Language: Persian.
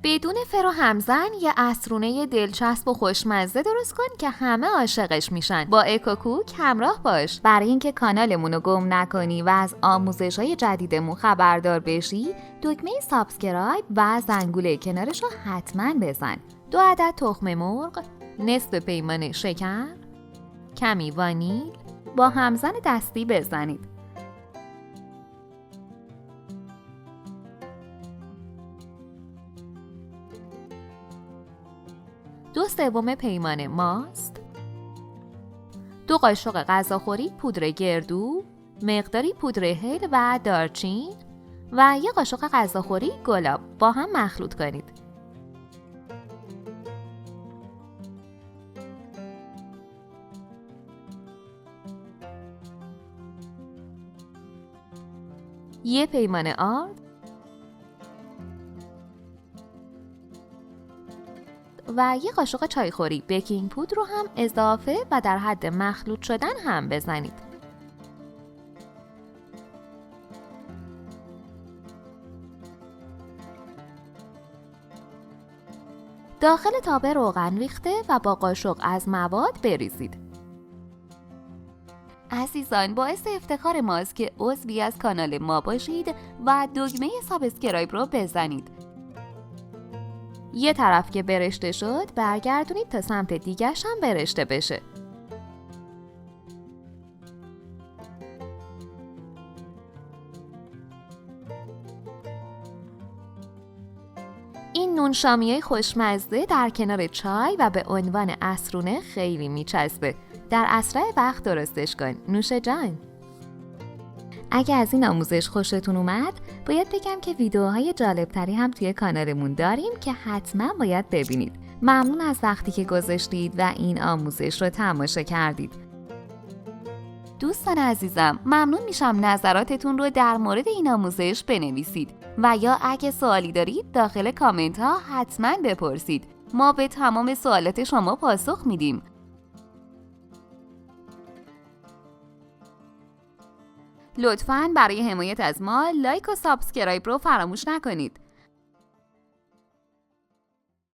بدون فر و همزن یه عصرونه دلچسب و خوشمزه درست کن که همه عاشقش میشن. با اکوکوک همراه باش. برای اینکه کانالمون رو گم نکنی و از آموزش‌های جدیدمون خبردار بشی، دکمه سابسکرایب و زنگوله کنارش رو حتما بزن. 2 عدد تخم مرغ، نصف پیمانه شکر، کمی وانیل با همزن دستی بزنید. 2/3 پیمانه ماست، 2 قاشق غذاخوری پودر گردو، مقداری پودر هل و دارچین و 1 قاشق غذاخوری گلاب با هم مخلوط کنید. یه پیمانه آرد و 1 قاشق چایخوری بیکینگ پودر رو هم اضافه و در حد مخلوط شدن هم بزنید. داخل تابه روغن ریخته و با قاشق از مواد بریزید. عزیزان، باعث افتخار ماست که عضوی از کانال ما باشید و دکمه سابسکرایب رو بزنید. یه طرف که برشته شد برگردونید تا سمت دیگرش هم برشته بشه. این نون شامیای خوشمزه در کنار چای و به عنوان عصرونه خیلی میچسبه. در اسرع وقت درستش کن. نوش جان. اگه از این آموزش خوشتون اومد، باید بگم که ویدیوهای جالبتری هم توی کانالمون داریم که حتما باید ببینید. ممنون از وقتی که گذاشتید و این آموزش رو تماشا کردید. دوستان عزیزم، ممنون میشم نظراتتون رو در مورد این آموزش بنویسید و یا اگه سوالی دارید داخل کامنت ها حتما بپرسید. ما به تمام سوالات شما پاسخ میدیم. لطفاً برای حمایت از ما لایک و سابسکرایب رو فراموش نکنید.